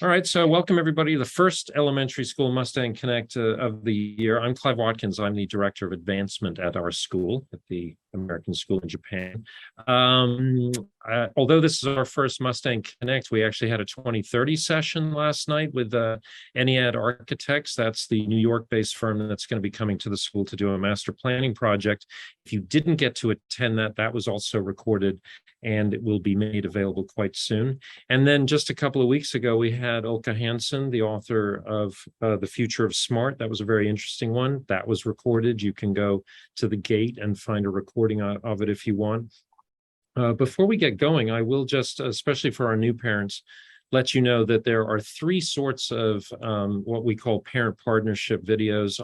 All right, so welcome everybody to the first elementary school Mustang Connect of the year. I'm Clive Watkins. I'm the Director of Advancement at our school, at the American School in Japan. Although this is our first Mustang Connect, we actually had a 2030 session last night with Ennead Architects. That's the New York-based firm that's going to be coming to the school to do a master planning project. If you didn't get to attend that, that was also recorded and it will be made available quite soon. And then just a couple of weeks ago, we had Ulka Hansen, the author of The Future of Smart. That was a very interesting one. That was recorded. You can go to the gate and find a recording of it if you want. Before we get going, I will just, especially for our new parents, let you know that there are three sorts of what we call parent partnership videos,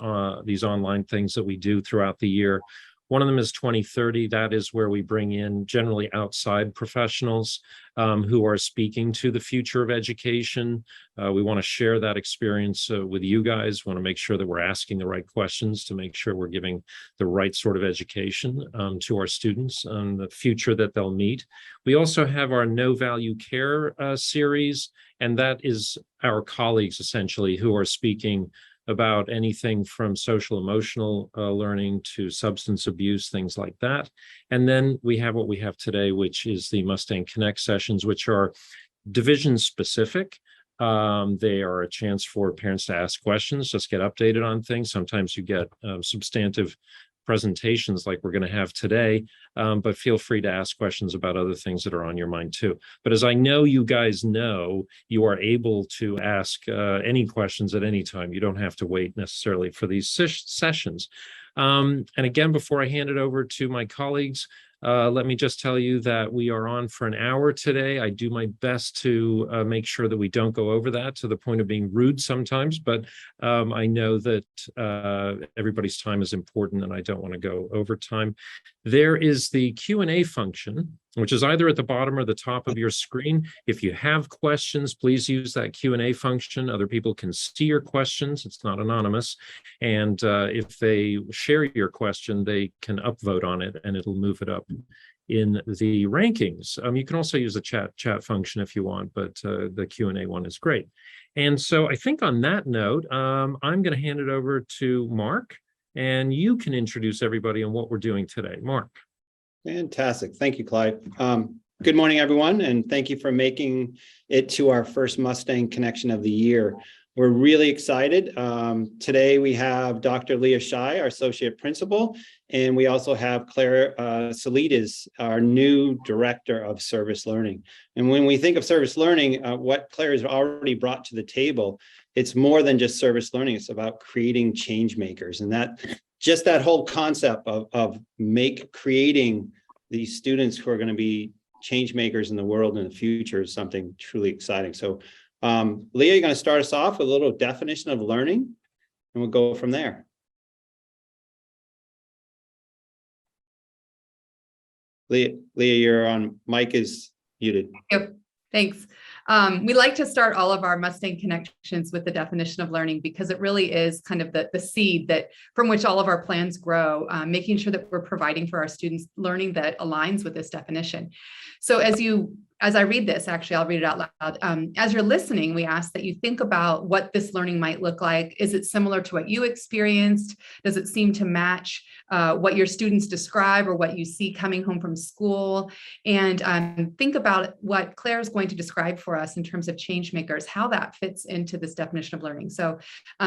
these online things that we do throughout the year. One of them is 2030. That is where we bring in generally outside professionals who are speaking to the future of education. We want to share that experience with you guys. We want to make sure that we're asking the right questions to make sure we're giving the right sort of education to our students and the future that they'll meet. We also have our No Value Care series, and that is our colleagues essentially who are speaking about anything from social emotional learning to substance abuse, things like that. And then we have what we have today, which is the Mustang Connect sessions, which are division specific. They are a chance for parents to ask questions, just get updated on things. Sometimes you get substantive presentations like we're going to have today, but feel free to ask questions about other things that are on your mind too. But as I know you guys know, you are able to ask any questions at any time. You don't have to wait necessarily for these sessions. And again, before I hand it over to my colleagues, let me just tell you that we are on for an hour today. I do my best to make sure that we don't go over that to the point of being rude sometimes, but I know that everybody's time is important and I don't want to go over time. There is the Q&A function, which is either at the bottom or the top of your screen. If you have questions, please use that Q&A function. Other people can see your questions. It's not anonymous. And if they share your question, they can upvote on it and it'll move it up in the rankings. You can also use the chat function if you want, but the Q&A one is great. And so I think on that note, I'm going to hand it over to Mark, and you can introduce everybody on what we're doing today. Mark. Fantastic. Thank you, Clive. Good morning, everyone, and thank you for making it to our first Mustang Connection of the year. We're really excited. Today we have Dr. Leah Shai, our Associate Principal, and we also have Claire Salidas, our new Director of Service Learning. And when we think of service learning, what Claire has already brought to the table, it's more than just service learning. It's about creating change makers, and that whole concept of creating these students who are going to be change makers in the world in the future is something truly exciting. So Leah, you're going to start us off with a little definition of learning, and we'll go from there. Leah, your mic is muted. Yep, thanks. We like to start all of our Mustang Connections with the definition of learning because it really is kind of the seed from which all of our plans grow, making sure that we're providing for our students learning that aligns with this definition. So as I read this, actually, I'll read it out loud. As you're listening, we ask that you think about what this learning might look like. Is it similar to what you experienced? Does it seem to match what your students describe or what you see coming home from school? And think about what Claire is going to describe for us in terms of change makers, how that fits into this definition of learning. So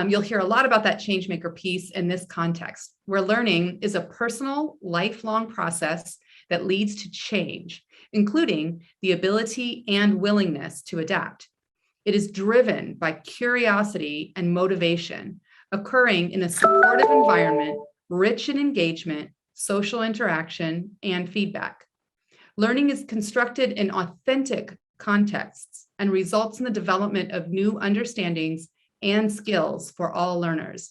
you'll hear a lot about that change maker piece in this context, where learning is a personal, lifelong process that leads to change, including the ability and willingness to adapt. It is driven by curiosity and motivation, occurring in a supportive environment, rich in engagement, social interaction, and feedback. Learning is constructed in authentic contexts and results in the development of new understandings and skills for all learners.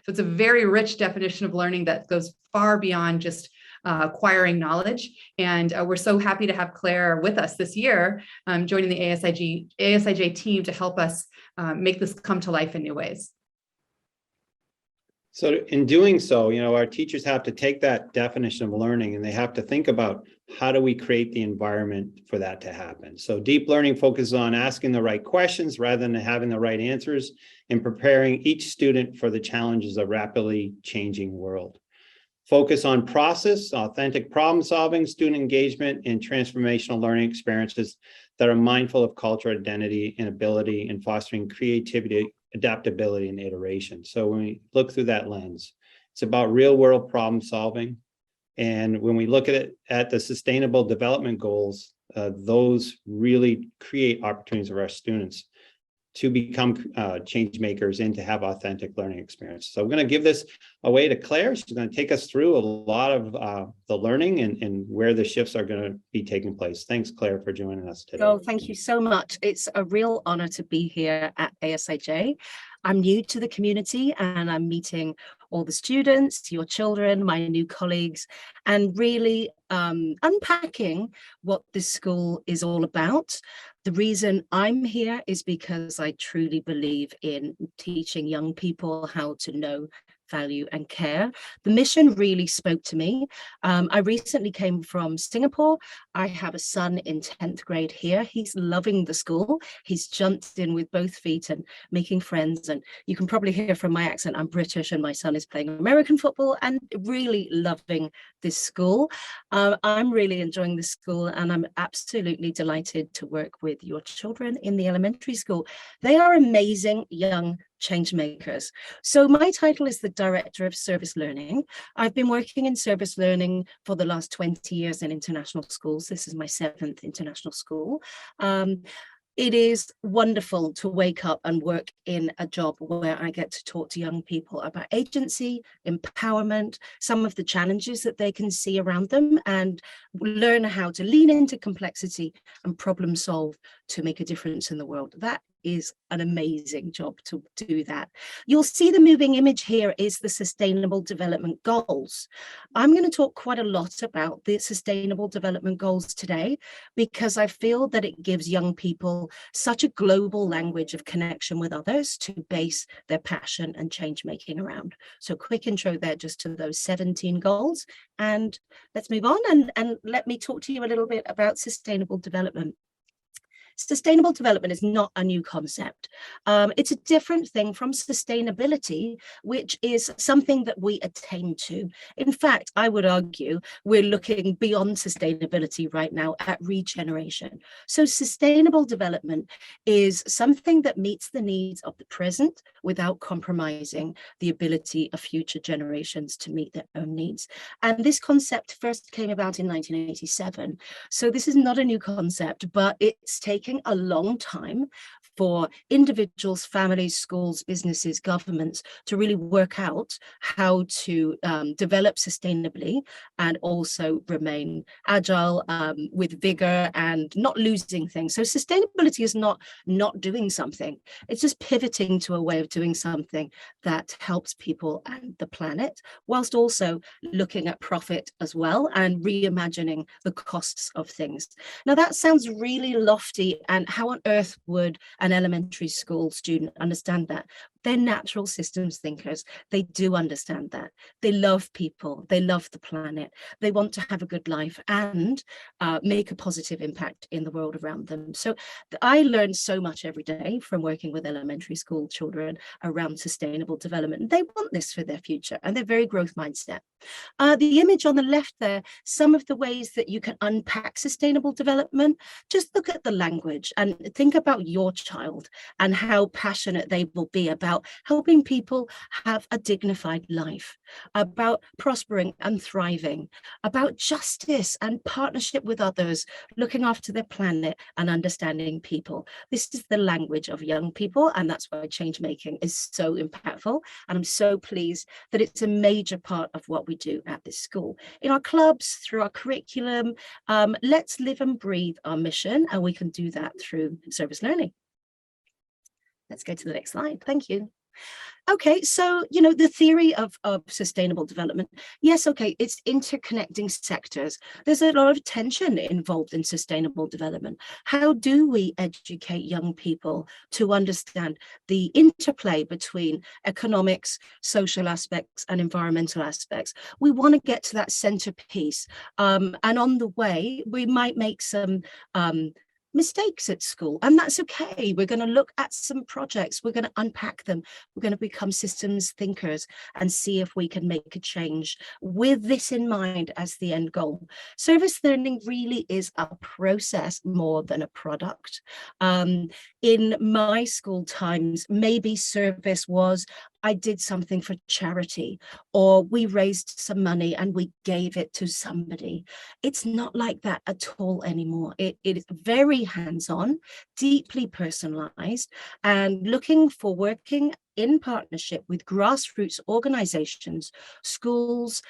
So it's a very rich definition of learning that goes far beyond just acquiring knowledge. And we're so happy to have Claire with us this year, joining the ASIJ team to help us make this come to life in new ways. So in doing so, our teachers have to take that definition of learning and they have to think about how do we create the environment for that to happen? So deep learning focuses on asking the right questions rather than having the right answers, and preparing each student for the challenges of a rapidly changing world. Focus on process, authentic problem solving, student engagement, and transformational learning experiences that are mindful of culture, identity, and ability, and fostering creativity, adaptability, and iteration. So when we look through that lens, it's about real world problem solving. And when we look at the sustainable development goals, those really create opportunities for our students to become change makers and to have authentic learning experience. So we're going to give this away to Claire. She's going to take us through a lot of the learning and where the shifts are going to be taking place. Thanks, Claire, for joining us today. Oh, thank you so much. It's a real honor to be here at ASIJ. I'm new to the community and I'm meeting all the students, your children, my new colleagues, and really unpacking what this school is all about. The reason I'm here is because I truly believe in teaching young people how to know, value, and care. The mission really spoke to me. I recently came from Singapore. I have a son in 10th grade here. He's loving the school. He's jumped in with both feet and making friends. And you can probably hear from my accent, I'm British and my son is playing American football and really loving this school. I'm really enjoying this school and I'm absolutely delighted to work with your children in the elementary school. They are amazing young change makers. So my title is the Director of Service Learning. I've been working in service learning for the last 20 years in international schools. This is my 7th international school. It is wonderful to wake up and work in a job where I get to talk to young people about agency, empowerment, some of the challenges that they can see around them, and learn how to lean into complexity and problem solve to make a difference in the world. That is an amazing job to do that. You'll see the moving image here is the Sustainable Development Goals. I'm going to talk quite a lot about the Sustainable Development Goals today because I feel that it gives young people such a global language of connection with others to base their passion and change making around. So quick intro there just to those 17 goals, and let's move on and let me talk to you a little bit about sustainable development. Sustainable development is not a new concept. It's a different thing from sustainability, which is something that we attain to. In fact, I would argue we're looking beyond sustainability right now at regeneration. So sustainable development is something that meets the needs of the present without compromising the ability of future generations to meet their own needs. And this concept first came about in 1987. So this is not a new concept, but it's taken a long time for individuals, families, schools, businesses, governments to really work out how to develop sustainably and also remain agile with vigor and not losing things. So sustainability is not doing something. It's just pivoting to a way of doing something that helps people and the planet, whilst also looking at profit as well and reimagining the costs of things. Now that sounds really lofty, and how on earth would an elementary school student understand that? They're natural systems thinkers. They do understand that. They love people. They love the planet. They want to have a good life and make a positive impact in the world around them. So I learn so much every day from working with elementary school children around sustainable development. They want this for their future and they're very growth mindset. The image on the left there, some of the ways that you can unpack sustainable development, just look at the language and think about your child and how passionate they will be about helping people have a dignified life, about prospering and thriving, about justice and partnership with others, looking after their planet and understanding people. This is the language of young people, and that's why change making is so impactful. And I'm so pleased that it's a major part of what we do at this school. In our clubs, through our curriculum, let's live and breathe our mission, and we can do that through service learning. Let's go to the next slide. Thank you. Okay, so, the theory of sustainable development, yes, okay, it's interconnecting sectors. There's a lot of tension involved in sustainable development. How do we educate young people to understand the interplay between economics, social aspects, and environmental aspects? We want to get to that centerpiece. And on the way, we might make some mistakes at school, and that's okay. We're going to look at some projects, we're going to unpack them, we're going to become systems thinkers and see if we can make a change with this in mind as the end goal. Service learning really is a process more than a product. In my school times, maybe service was I did something for charity, or we raised some money and we gave it to somebody. It's not like that at all anymore. It is very hands-on, deeply personalized, and looking for working in partnership with grassroots organizations, schools,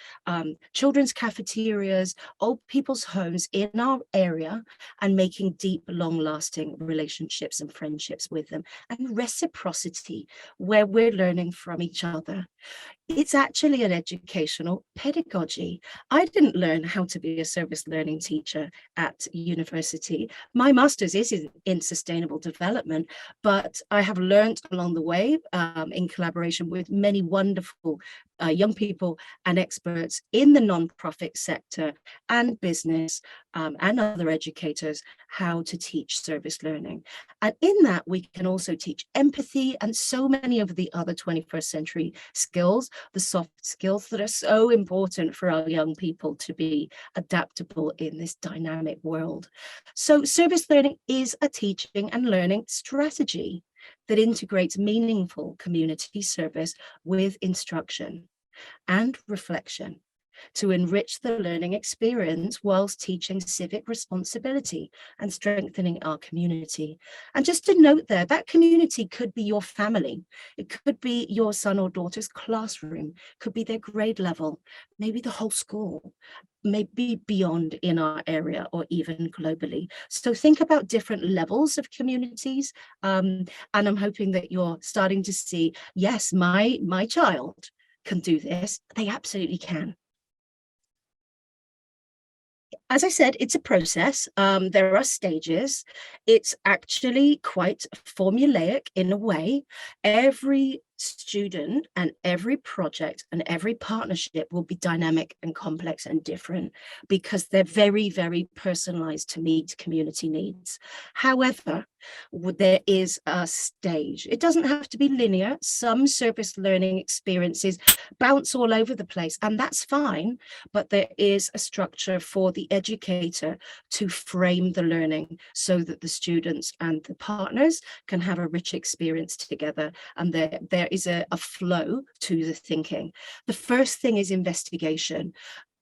children's cafeterias, old people's homes in our area, and making deep, long-lasting relationships and friendships with them, and reciprocity where we're learning from each other. It's actually an educational pedagogy. I didn't learn how to be a service learning teacher at university. My master's is in sustainable development, but I have learned along the way in collaboration with many wonderful young people and experts in the nonprofit sector and business and other educators how to teach service learning. And in that, we can also teach empathy and so many of the other 21st century skills, the soft skills that are so important for our young people to be adaptable in this dynamic world. So service learning is a teaching and learning strategy that integrates meaningful community service with instruction and reflection to enrich the learning experience whilst teaching civic responsibility and strengthening our community. And just to note there, that community could be your family. It could be your son or daughter's classroom, could be their grade level, maybe the whole school, maybe beyond in our area or even globally. So think about different levels of communities. And I'm hoping that you're starting to see, yes, my child can do this. They absolutely can. As I said, it's a process. There are stages. It's actually quite formulaic in a way. Every student and every project and every partnership will be dynamic and complex and different because they're very, very personalized to meet community needs. However, there is a stage. It doesn't have to be linear. Some service learning experiences bounce all over the place, and that's fine, but there is a structure for the educator to frame the learning so that the students and the partners can have a rich experience together, and there is a flow to the thinking. The first thing is investigation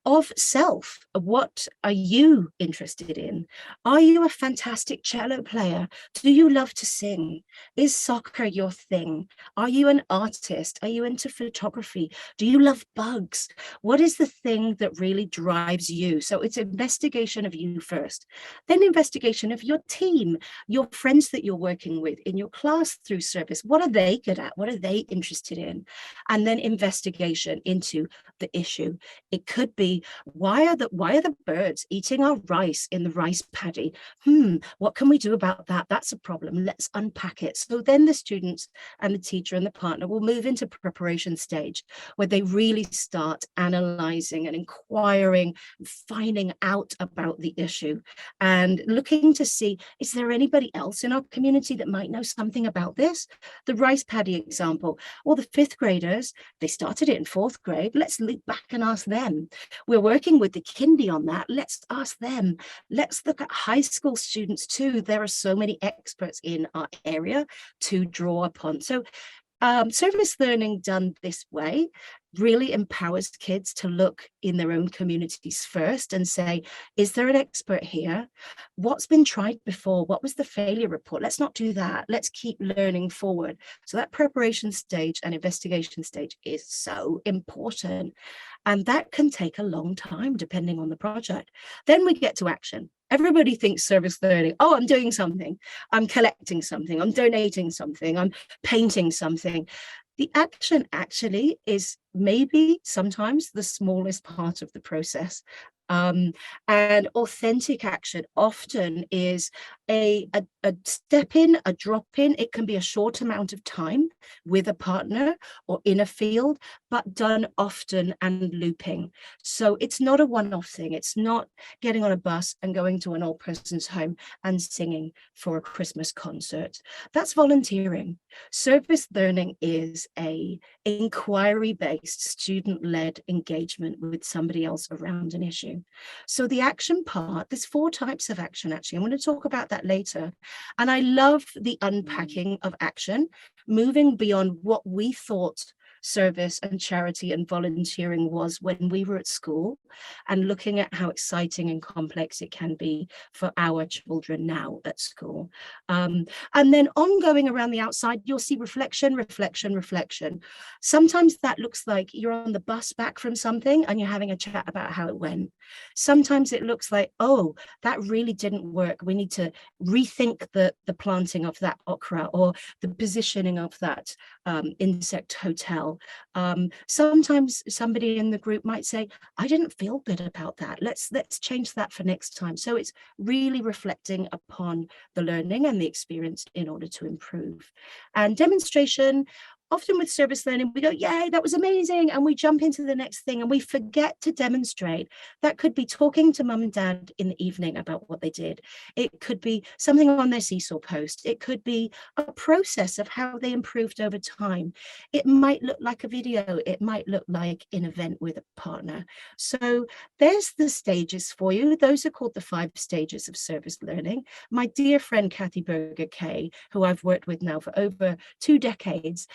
of self. What are you interested in? Are you a fantastic cello player? Do you love to sing? Is soccer your thing? Are you an artist? Are you into photography? Do you love bugs? What is the thing that really drives you? So it's investigation of you first, then investigation of your team, your friends that you're working with in your class through service. What are they good at? What are they interested in? And then investigation into the issue. It could be, why are the birds eating our rice in the rice paddy? What can we do about that? That's a problem. Let's unpack it. So then the students and the teacher and the partner will move into preparation stage, where they really start analyzing and inquiring, finding out about the issue and looking to see, is there anybody else in our community that might know something about this? The rice paddy example, well, the fifth graders, they started it in fourth grade. Let's look back and ask them. We're working with the kindy on that. Let's ask them. Let's look at high school students too. There are so many experts in our area to draw upon. So service learning done this way really empowers kids to look in their own communities first and say, is there an expert here? What's been tried before? What was the failure report? Let's not do that. Let's keep learning forward. So that preparation stage and investigation stage is so important. And that can take a long time depending on the project. Then we get to action. Everybody thinks service learning, oh, I'm doing something, I'm collecting something, I'm donating something, I'm painting something. The action actually is maybe sometimes the smallest part of the process. And authentic action often is a step in, a drop in. It can be a short amount of time with a partner or in a field, but done often and looping. So it's not a one-off thing. It's not getting on a bus and going to an old person's home and singing for a Christmas concert. That's volunteering. Service learning is a inquiry-based, student-led engagement with somebody else around an issue. So the action part, there's 4 types of action, actually. I'm going to talk about that later. And I love the unpacking of action, moving beyond what we thought service and charity and volunteering was when we were at school, and looking at how exciting and complex it can be for our children now at school. And then ongoing around the outside, you'll see reflection, reflection, reflection. Sometimes that looks like you're on the bus back from something and you're having a chat about how it went. Sometimes it looks like, oh, that really didn't work. We need to rethink the planting of that okra or the positioning of that insect hotel. Sometimes somebody in the group might say, I didn't feel good about that. Let's change that for next time. So it's really reflecting upon the learning and the experience in order to improve. And demonstration, often with service learning, we go, yay, that was amazing. And we jump into the next thing and we forget to demonstrate. That could be talking to mum and dad in the evening about what they did. It could be something on their seesaw post. It could be a process of how they improved over time. It might look like a video. It might look like an event with a partner. So there's the stages for you. Those are called the 5 stages of service learning. My dear friend, Kathy Berger-Kay, who I've worked with now for over 2 decades,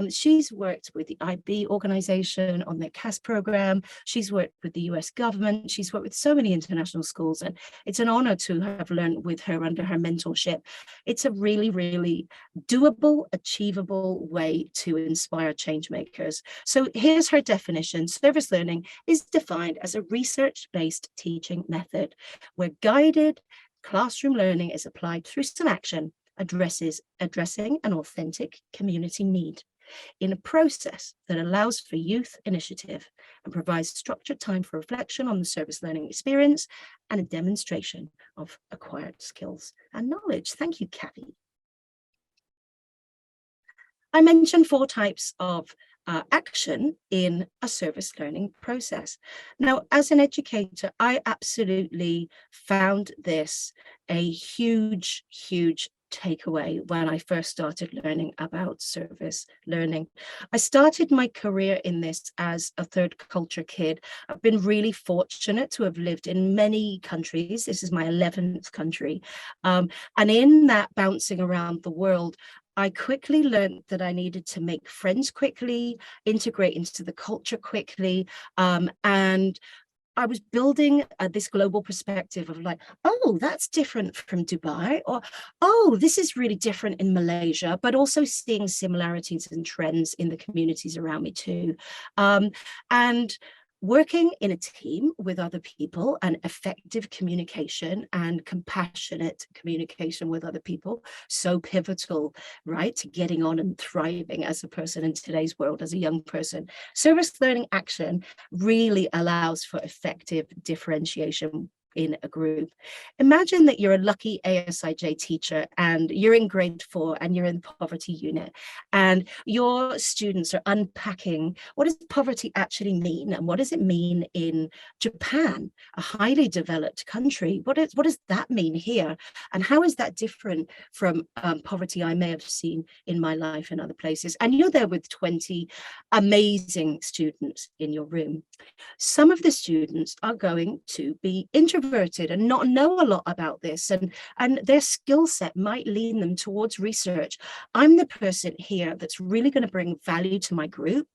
she's worked with the IB organization on their CAS program. She's worked with the US government. She's worked with so many international schools, and it's an honor to have learned with her under her mentorship. It's a really, really doable, achievable way to inspire change makers. So here's her definition. Service learning is defined as a research-based teaching method where guided classroom learning is applied through some action, addressing an authentic community need in a process that allows for youth initiative and provides structured time for reflection on the service learning experience and a demonstration of acquired skills and knowledge. Thank you, Kathy. I mentioned 4 types of action in a service learning process. Now, as an educator, I absolutely found this a huge, huge takeaway when I first started learning about service learning. I started my career in this as a third culture kid. I've been really fortunate to have lived in many countries. This is my 11th country. And in that bouncing around the world, I quickly learned that I needed to make friends quickly, integrate into the culture quickly, and I was building this global perspective of like, oh, that's different from Dubai, or, oh, this is really different in Malaysia, but also seeing similarities and trends in the communities around me too. And working in a team with other people and effective communication and compassionate communication with other people, so pivotal, right, to getting on and thriving as a person in today's world, as a young person. Service learning action really allows for effective differentiation in a group. Imagine that you're a lucky ASIJ teacher and you're in grade 4 and you're in the poverty unit, and your students are unpacking what does poverty actually mean, and what does it mean in Japan, a highly developed country? What does that mean here, and how is that different from poverty I may have seen in my life in other places? And you're there with 20 amazing students in your room. Some of the students are going to be introverted and not know a lot about this, and their skill set might lean them towards research. I'm the person here that's really going to bring value to my group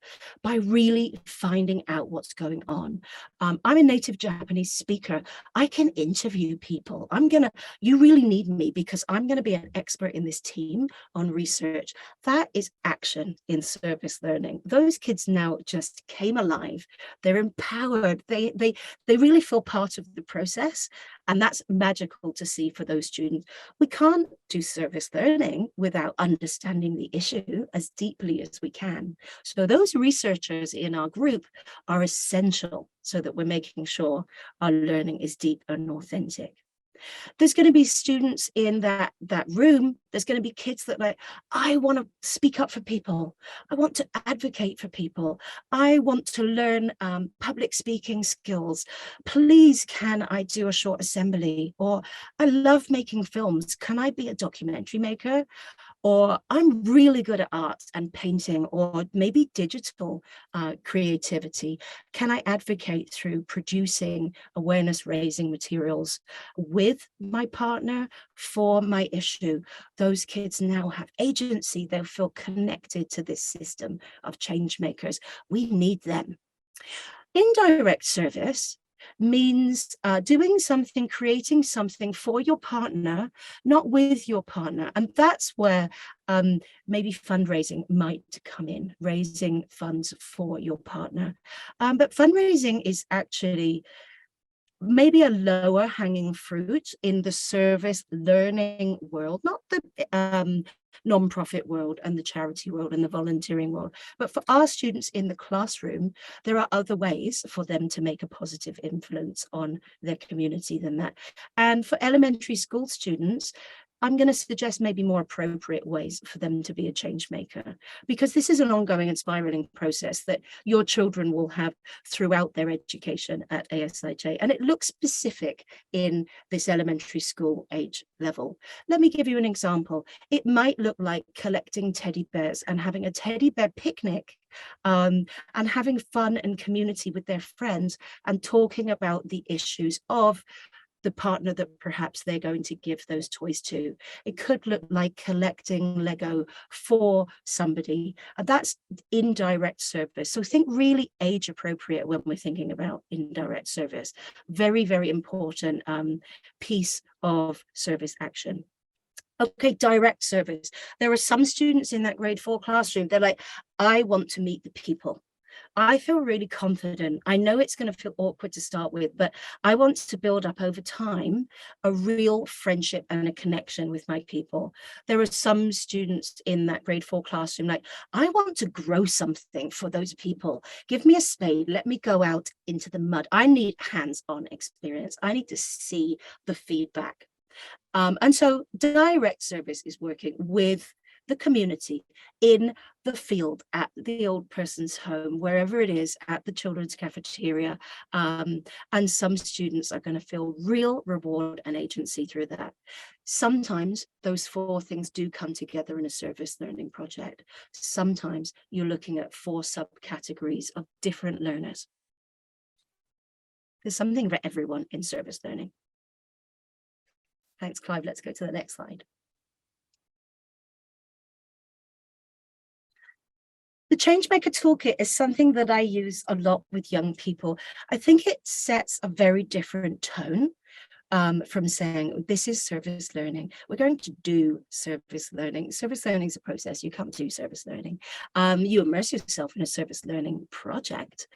by really finding out what's going on. I'm a native Japanese speaker. I can interview people. You really need me because I'm going to be an expert in this team on research. That is action in service learning. Those kids now just came alive. They're empowered. They really feel part of the process. process. And that's magical to see for those students. We can't do service learning without understanding the issue as deeply as we can. So those researchers in our group are essential so that we're making sure our learning is deep and authentic. There's going to be students in that room. There's going to be kids that like, I want to speak up for people. I want to advocate for people. I want to learn public speaking skills. Please, can I do a short assembly? Or I love making films. Can I be a documentary maker? Or I'm really good at art and painting, or maybe digital creativity. Can I advocate through producing awareness-raising materials with my partner for my issue? Those kids now have agency. They'll feel connected to this system of change makers. We need them. Indirect service means doing something, creating something for your partner, not with your partner. And that's where maybe fundraising might come in, raising funds for your partner. But fundraising is actually maybe a lower hanging fruit in the service learning world, not the nonprofit world and the charity world and the volunteering world. But for our students in the classroom, there are other ways for them to make a positive influence on their community than that. And for elementary school students, I'm going to suggest maybe more appropriate ways for them to be a change maker, because this is an ongoing and spiraling process that your children will have throughout their education at ASIJ, and it looks specific in this elementary school age level. Let me give you an example. It might look like collecting teddy bears and having a teddy bear picnic and having fun and community with their friends and talking about the issues of the partner that perhaps they're going to give those toys to. It could look like collecting Lego for somebody. That's indirect service. So think really age appropriate when we're thinking about indirect service. Very, very important piece of service action. Okay, direct service. There are some students in that grade 4 classroom, they're like, I want to meet the people. I feel really confident. I know it's going to feel awkward to start with, but I want to build up over time a real friendship and a connection with my people. There are some students in that grade 4 classroom like, I want to grow something for those people. Give me a spade. Let me go out into the mud. I need hands-on experience. I need to see the feedback. And so direct service is working with the community in the field, at the old person's home, wherever it is, at the children's cafeteria. And some students are going to feel real reward and agency through that. Sometimes those 4 things do come together in a service learning project. Sometimes you're looking at 4 subcategories of different learners. There's something for everyone in service learning. Thanks, Clive. Let's go to the next slide. The Changemaker Toolkit is something that I use a lot with young people. I think it sets a very different tone from saying, this is service learning. We're going to do service learning. Service learning is a process. You can't do service learning. You immerse yourself in a service learning project.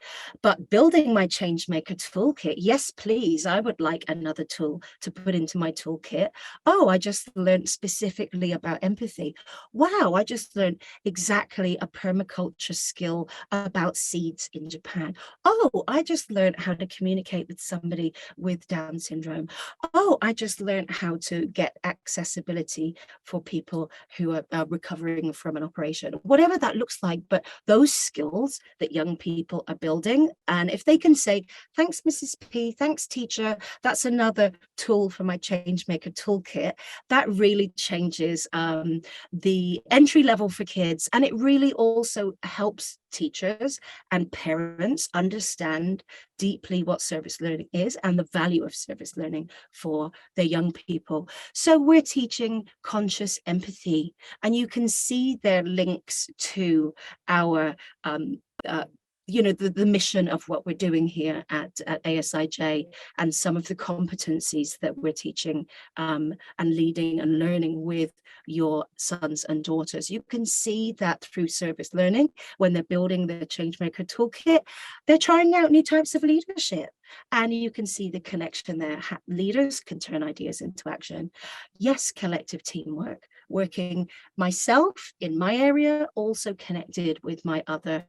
But building my Changemaker Toolkit, yes, please, I would like another tool to put into my toolkit. Oh, I just learned specifically about empathy. Wow, I just learned exactly a permaculture skill about seeds in Japan. Oh, I just learned how to communicate with somebody with Down syndrome. Oh, I just learned how to get accessibility for people who are recovering from an operation, whatever that looks like. But those skills that young people are building, and if they can say, thanks, Mrs. P, thanks, teacher, that's another tool for my Changemaker Toolkit, that really changes the entry level for kids. And it really also helps teachers and parents understand deeply what service learning is and the value of service learning for their young people. So we're teaching conscious empathy, and you can see their links to our the mission of what we're doing here at ASIJ, and some of the competencies that we're teaching and leading and learning with your sons and daughters. You can see that through service learning, when they're building their Changemaker Toolkit, they're trying out new types of leadership. And you can see the connection there. Leaders can turn ideas into action. Yes, collective teamwork, working myself in my area, also connected with my other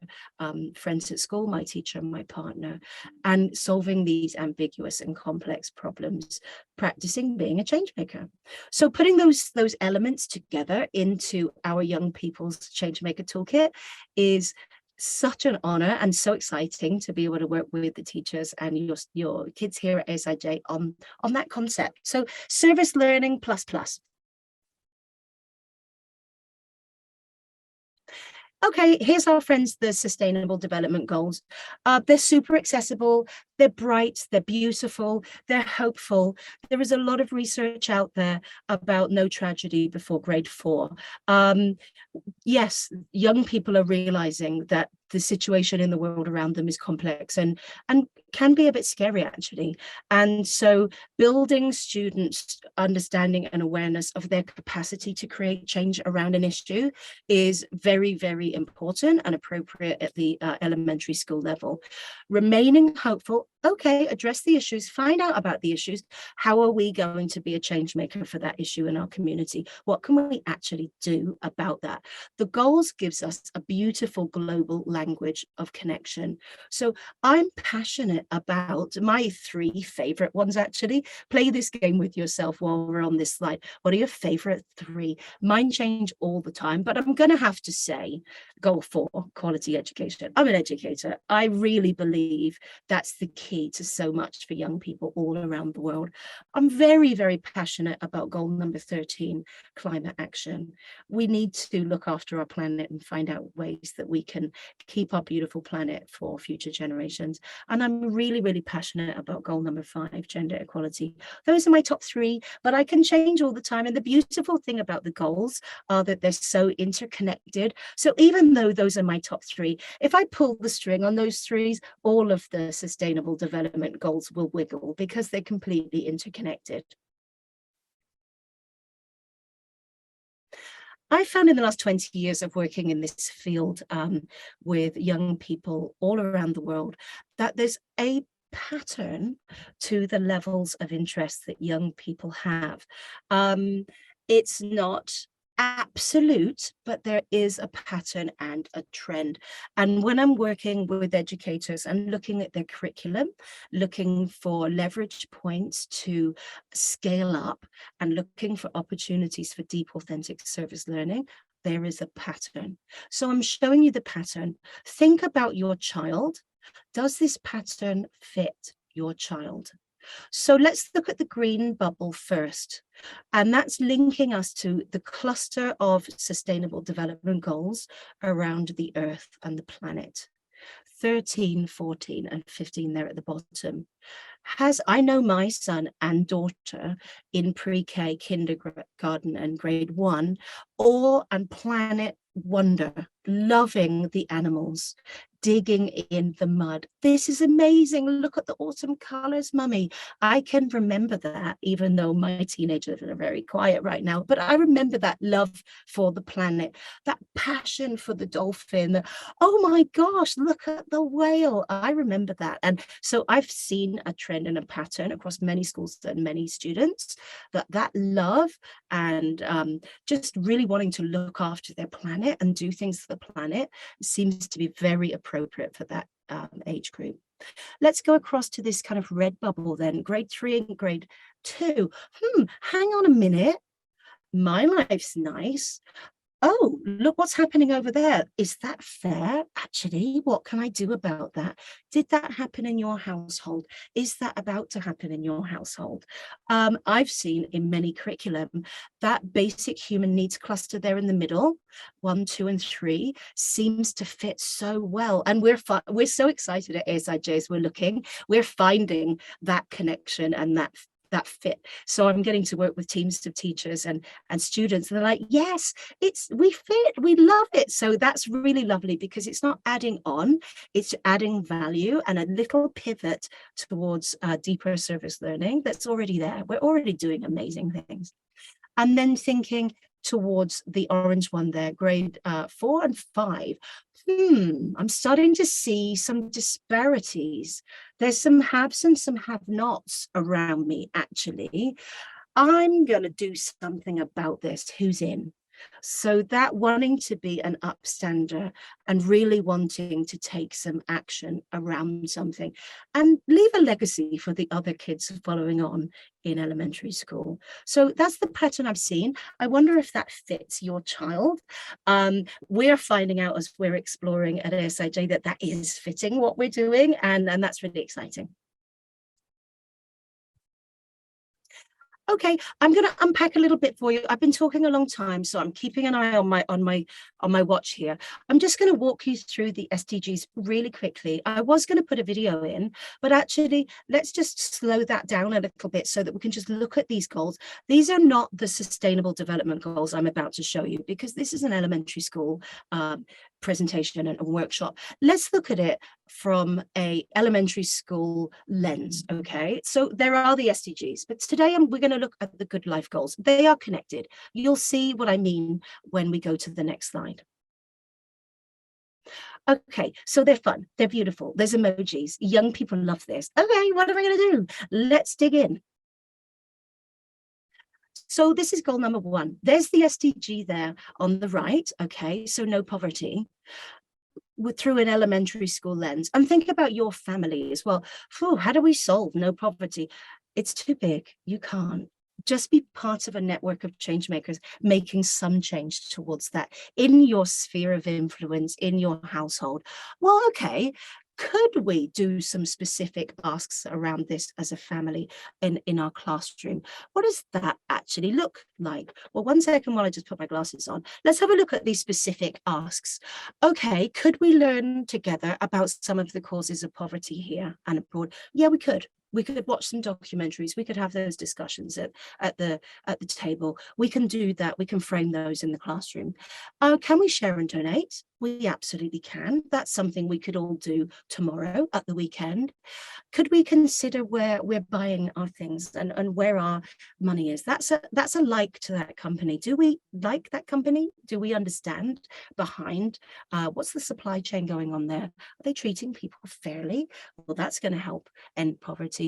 friends at school, my teacher, my partner, and solving these ambiguous and complex problems, practicing being a change maker. So putting those elements together into our young people's Changemaker Toolkit is such an honor and so exciting to be able to work with the teachers and your kids here at ASIJ on that concept. So service learning plus. Okay, here's our friends, the Sustainable Development Goals. They're super accessible, they're bright, they're beautiful, they're hopeful. There is a lot of research out there about no tragedy before grade 4. Yes, young people are realizing that the situation in the world around them is complex and can be a bit scary, actually. And so building students' understanding and awareness of their capacity to create change around an issue is very, very important and appropriate at the elementary school level. Remaining hopeful, okay, address the issues, find out about the issues. How are we going to be a change maker for that issue in our community? What can we actually do about that? The goals gives us a beautiful global language of connection. So I'm passionate about my 3 favorite ones, actually. Play this game with yourself while we're on this slide. What are your favorite 3? Mine change all the time, but I'm going to have to say goal 4, quality education. I'm an educator. I really believe that's the key to so much for young people all around the world. I'm very, very passionate about goal number 13, climate action. We need to look after our planet and find out ways that we can keep our beautiful planet for future generations. And I'm really, really passionate about goal number 5, gender equality. Those are my top 3, but I can change all the time. And the beautiful thing about the goals are that they're so interconnected. So even though those are my top 3, if I pull the string on those 3s, all of the sustainable development goals will wiggle because they're completely interconnected. I found in the last 20 years of working in this field with young people all around the world that there's a pattern to the levels of interest that young people have. It's not absolute, but there is a pattern and a trend. And when I'm working with educators and looking at their curriculum, looking for leverage points to scale up and looking for opportunities for deep, authentic service learning, there is a pattern. So I'm showing you the pattern. Think about your child. Does this pattern fit your child? So let's look at the green bubble first, and that's linking us to the cluster of sustainable development goals around the earth and the planet. 13, 14, and 15 there at the bottom. I know my son and daughter in pre-K, kindergarten, and grade 1, awe and planet wonder, loving the animals, digging in the mud. This is amazing. Look at the autumn colors, mummy. I can remember that, even though my teenagers are very quiet right now, but I remember that love for the planet, that passion for the dolphin. Oh my gosh, look at the whale. I remember that. And so I've seen a trend and a pattern across many schools and many students that love and just really wanting to look after their planet and do things for the planet seems to be very appropriate for that age group. Let's go across to this kind of red bubble then, grade 3 and grade 2. Hang on a minute. My life's nice. Oh, look what's happening over there. Is that fair? Actually, what can I do about that? Did that happen in your household? Is that about to happen in your household? I've seen in many curriculum that basic human needs cluster there in the middle, 1, 2, and 3, seems to fit so well. And we're so excited at ASIJ as we're finding that connection and that that fit. So I'm getting to work with teams of teachers and students. They're like, yes, we fit, we love it. So that's really lovely, because it's not adding on, it's adding value and a little pivot towards deeper service learning that's already there. We're already doing amazing things. And then thinking towards the orange one there, grade 4 and 5. I'm starting to see some disparities. There's some haves and some have-nots around me, actually. I'm going to do something about this. Who's in? So that wanting to be an upstander and really wanting to take some action around something and leave a legacy for the other kids following on in elementary school. So that's the pattern I've seen. I wonder if that fits your child. We're finding out as we're exploring at ASIJ that is fitting what we're doing, and that's really exciting. Okay, I'm going to unpack a little bit for you. I've been talking a long time, so I'm keeping an eye on my watch here. I'm just going to walk you through the SDGs really quickly. I was going to put a video in, but actually, let's just slow that down a little bit so that we can just look at these goals. These are not the Sustainable Development Goals I'm about to show you, because this is an elementary school presentation and a workshop. Let's look at it from a elementary school lens. Okay, so there are the SDGs, but today we're going to look at the Good Life Goals. They are connected. You'll see what I mean when we go to the next slide. Okay, so they're fun, they're beautiful, there's emojis, young people love this. Okay, what are we going to do? Let's dig in. So this is goal number 1. There's the SDG there on the right. Okay, so no poverty through an elementary school lens. And think about your family as well. How do we solve no poverty? It's too big. You can't. Just be part of a network of change makers making some change towards that in your sphere of influence, in your household. Well, okay. Could we do some specific asks around this as a family in our classroom? What does that actually look like? Well, one second while I just put my glasses on. Let's have a look at these specific asks. Okay, could we learn together about some of the causes of poverty here and abroad? Yeah, we could. We could watch some documentaries. We could have those discussions at the table. We can do that. We can frame those in the classroom. Can we share and donate? We absolutely can. That's something we could all do tomorrow at the weekend. Could we consider where we're buying our things and where our money is? That's a like to that company. Do we like that company? Do we understand behind what's the supply chain going on there? Are they treating people fairly? Well, that's going to help end poverty.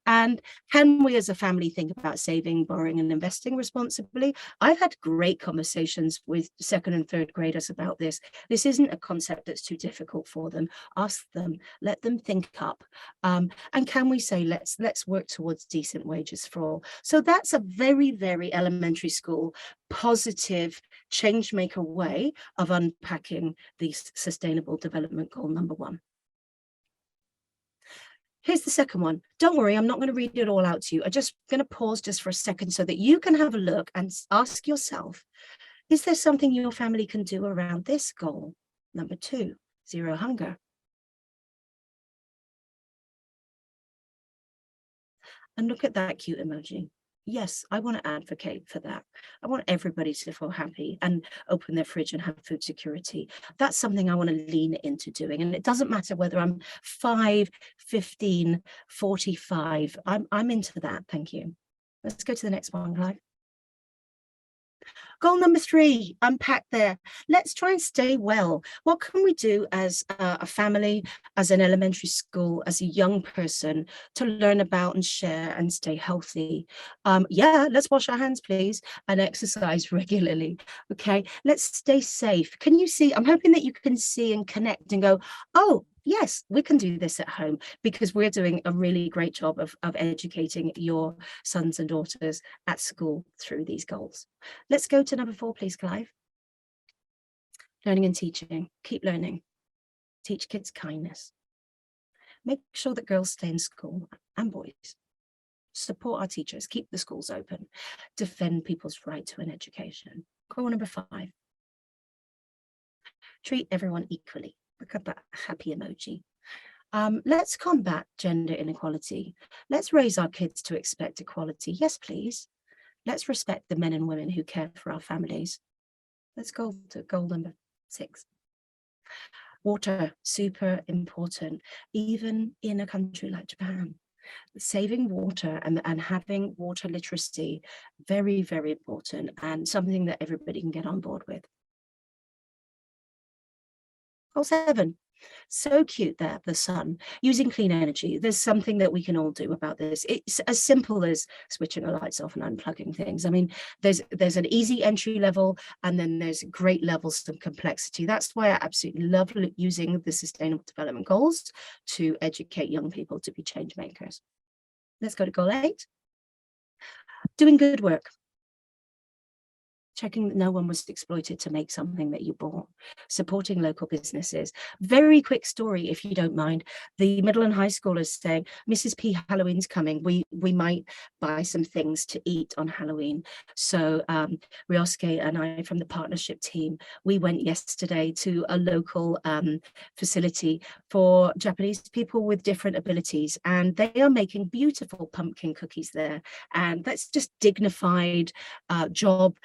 And can we as a family think about saving, borrowing and investing responsibly? I've had great conversations with 2nd and 3rd graders about this. This isn't a concept that's too difficult for them. Ask them, let them think up. And can we say, let's work towards decent wages for all? So that's a very, very elementary school, positive, change maker way of unpacking the Sustainable Development Goal number 1. Here's the second one. Don't worry, I'm not going to read it all out to you. I'm just going to pause just for a second so that you can have a look and ask yourself, is there something your family can do around this goal? Number 2, zero hunger. And look at that cute emoji. Yes, I want to advocate for that. I want everybody to feel happy and open their fridge and have food security. That's something I want to lean into doing. And it doesn't matter whether I'm 5, 15, 45. I'm into that. Thank you. Let's go to the next one, Clive. Goal number 3, unpack there. Let's try and stay well. What can we do as a family, as an elementary school, as a young person to learn about and share and stay healthy? Yeah, let's wash our hands, please, and exercise regularly. Okay, let's stay safe. Can you see? I'm hoping that you can see and connect and go, oh, yes, we can do this at home, because we're doing a really great job of educating your sons and daughters at school through these goals. Let's go to number 4, please, Clive. Learning and teaching. Keep learning. Teach kids kindness. Make sure that girls stay in school and boys. Support our teachers. Keep the schools open. Defend people's right to an education. Goal number 5. Treat everyone equally. Look at that happy emoji. Let's combat gender inequality. Let's raise our kids to expect equality. Yes, please. Let's respect the men and women who care for our families. Let's go to goal number 6. Water, super important, even in a country like Japan. Saving water and having water literacy, very, very important, and something that everybody can get on board with. Goal 7. So cute there, the sun, using clean energy. There's something that we can all do about this. It's as simple as switching the lights off and unplugging things. I mean, there's an easy entry level, and then there's great levels of complexity. That's why I absolutely love using the Sustainable Development Goals to educate young people to be change makers. Let's go to goal 8. Doing good work. Checking that no one was exploited to make something that you bought, supporting local businesses. Very quick story, if you don't mind. The middle and high schoolers saying, Mrs. P, Halloween's coming. We might buy some things to eat on Halloween. So Ryosuke and I from the partnership team, we went yesterday to a local facility for Japanese people with different abilities, and they are making beautiful pumpkin cookies there. And that's just dignified job,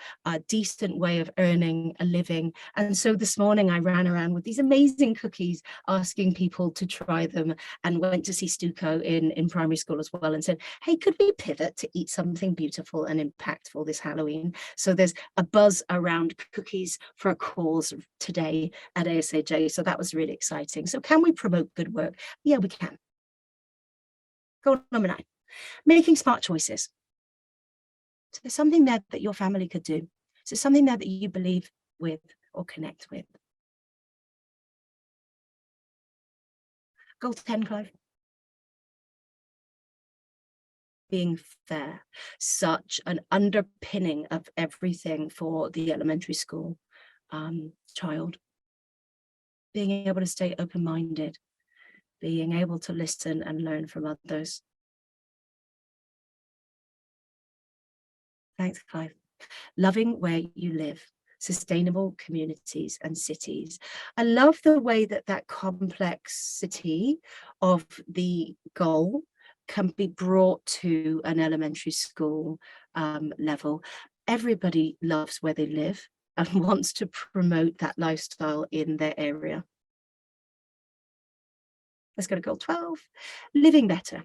decent way of earning a living. And so this morning I ran around with these amazing cookies, asking people to try them, and went to see Stuco in primary school as well and said, hey, could we pivot to eat something beautiful and impactful this Halloween? So there's a buzz around cookies for a cause today at ASIJ. So that was really exciting. So can we promote good work? Yeah, we can. Goal number 9, making smart choices. So there's something there that your family could do. So something there that you believe with or connect with. Goal 10, Clive. Being fair. Such an underpinning of everything for the elementary school child. Being able to stay open-minded. Being able to listen and learn from others. Thanks, Clive. Loving where you live, sustainable communities and cities. I love the way that that complexity of the goal can be brought to an elementary school level. Everybody loves where they live and wants to promote that lifestyle in their area. Let's go to goal 12, living better.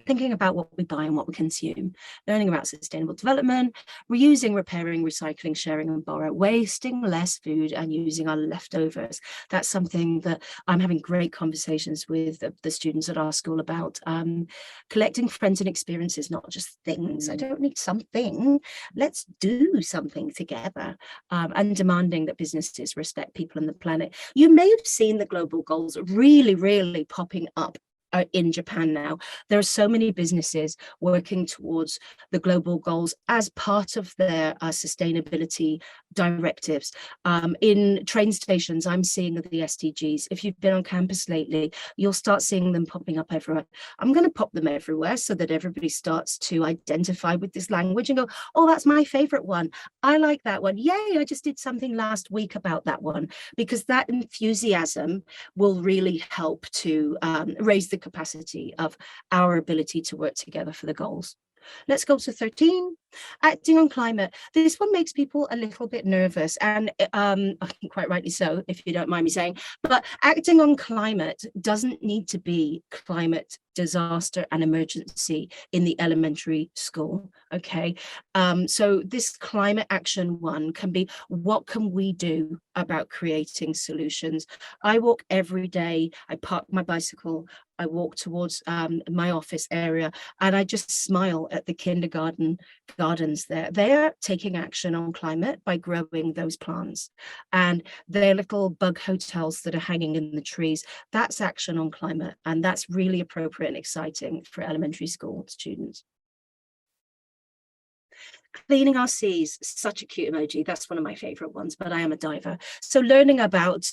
Thinking about what we buy and what we consume, learning about sustainable development, reusing, repairing, recycling, sharing and borrow, wasting less food and using our leftovers. That's something that I'm having great conversations with the students at our school about. Collecting friends and experiences, not just things. I don't need something. Let's do something together. And demanding that businesses respect people and the planet. You may have seen the global goals really, really popping up in Japan now. There are so many businesses working towards the global goals as part of their sustainability directives. In train stations, I'm seeing the SDGs. If you've been on campus lately, you'll start seeing them popping up everywhere. I'm going to pop them everywhere so that everybody starts to identify with this language and go, oh, that's my favorite one. I like that one. Yay, I just did something last week about that one, because that enthusiasm will really help to raise the capacity of our ability to work together for the goals. Let's go to 13, acting on climate. This one makes people a little bit nervous, and quite rightly so, if you don't mind me saying, but acting on climate doesn't need to be climate disaster and emergency in the elementary school, okay? So this climate action one can be, what can we do about creating solutions? I walk every day, I park my bicycle, I walk towards my office area, and I just smile at the kindergarten gardens there. They're taking action on climate by growing those plants, and their little bug hotels that are hanging in the trees, that's action on climate, and that's really appropriate and exciting for elementary school students. Cleaning our seas, such a cute emoji. That's one of my favorite ones, but I am a diver. So learning about,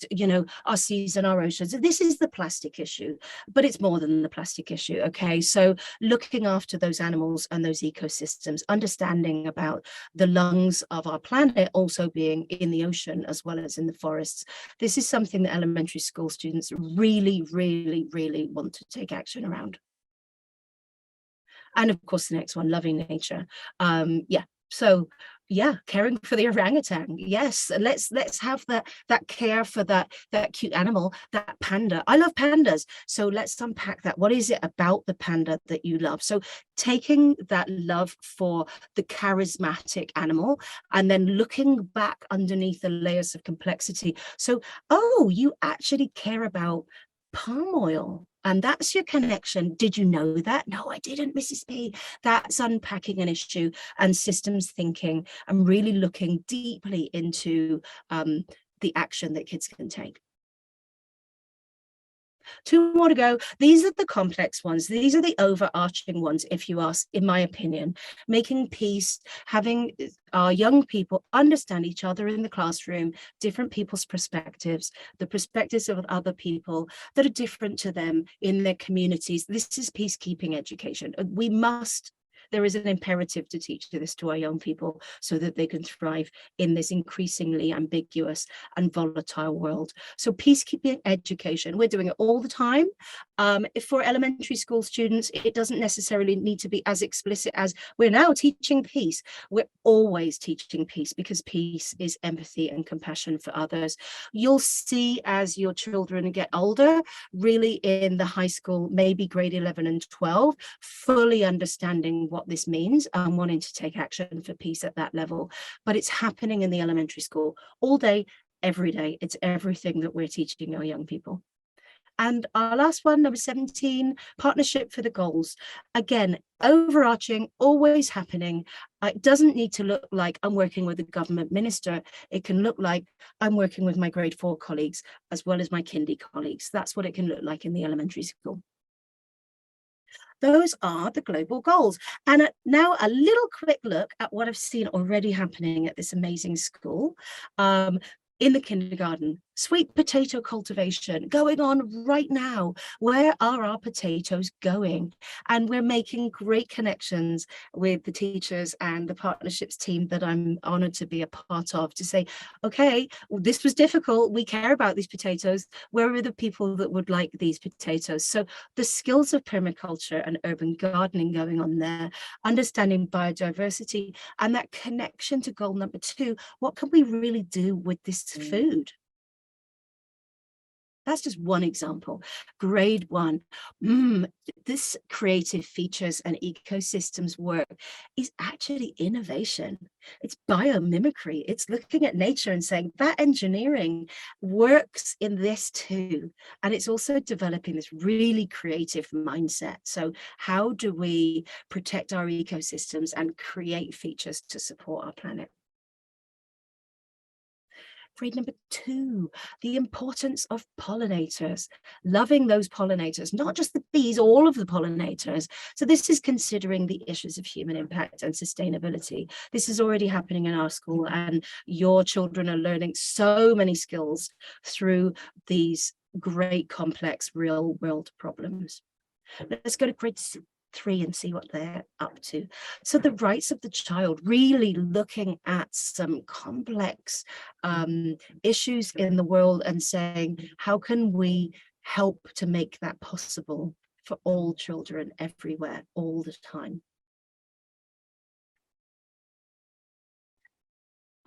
our seas and our oceans. This is the plastic issue, but it's more than the plastic issue. Okay. So looking after those animals and those ecosystems, understanding about the lungs of our planet also being in the ocean as well as in the forests. This is something that elementary school students really, really, really want to take action around. And of course, the next one, loving nature. So caring for the orangutan. Yes, let's have that care for that cute animal, that panda. I love pandas. So let's unpack that. What is it about the panda that you love? So taking that love for the charismatic animal and then looking back underneath the layers of complexity. So, you actually care about palm oil. And that's your connection. Did you know that? No, I didn't, Mrs. P. That's unpacking an issue and systems thinking and really looking deeply into the action that kids can take. 2 more to go. These are the complex ones. These are the overarching ones, if you ask, in my opinion. Making peace, having our young people understand each other in the classroom, different people's perspectives, the perspectives of other people that are different to them in their communities. This is peacekeeping education. There is an imperative to teach this to our young people so that they can thrive in this increasingly ambiguous and volatile world. So peacekeeping education, we're doing it all the time. For elementary school students, it doesn't necessarily need to be as explicit as we're now teaching peace. We're always teaching peace because peace is empathy and compassion for others. You'll see as your children get older, really in the high school, maybe grade 11 and 12, fully understanding what this means and wanting to take action for peace at that level. But it's happening in the elementary school all day, every day. It's everything that we're teaching our young people. And our last one, number 17, partnership for the goals. Again, overarching, always happening. It doesn't need to look like I'm working with a government minister. It can look like I'm working with my grade 4 colleagues as well as my kindy colleagues. That's what it can look like in the elementary school. Those are the global goals. And now a little quick look at what I've seen already happening at this amazing school. In the kindergarten, sweet potato cultivation going on right now. Where are our potatoes going? And we're making great connections with the teachers and the partnerships team that I'm honored to be a part of to say, okay, this was difficult. We care about these potatoes. Where are the people that would like these potatoes? So the skills of permaculture and urban gardening going on there, understanding biodiversity and that connection to goal number 2. What can we really do with this food? That's just one example. Grade 1. This creative features and ecosystems work is actually innovation. It's biomimicry. It's looking at nature and saying that engineering works in this too. And it's also developing this really creative mindset. So how do we protect our ecosystems and create features to support our planet? Grade number 2, the importance of pollinators, loving those pollinators, not just the bees, all of the pollinators. So this is considering the issues of human impact and sustainability. This is already happening in our school, and your children are learning so many skills through these great, complex, real world problems. Let's go to grade 3 and see what they're up to. So the rights of the child, really looking at some complex issues in the world and saying, how can we help to make that possible for all children everywhere, all the time?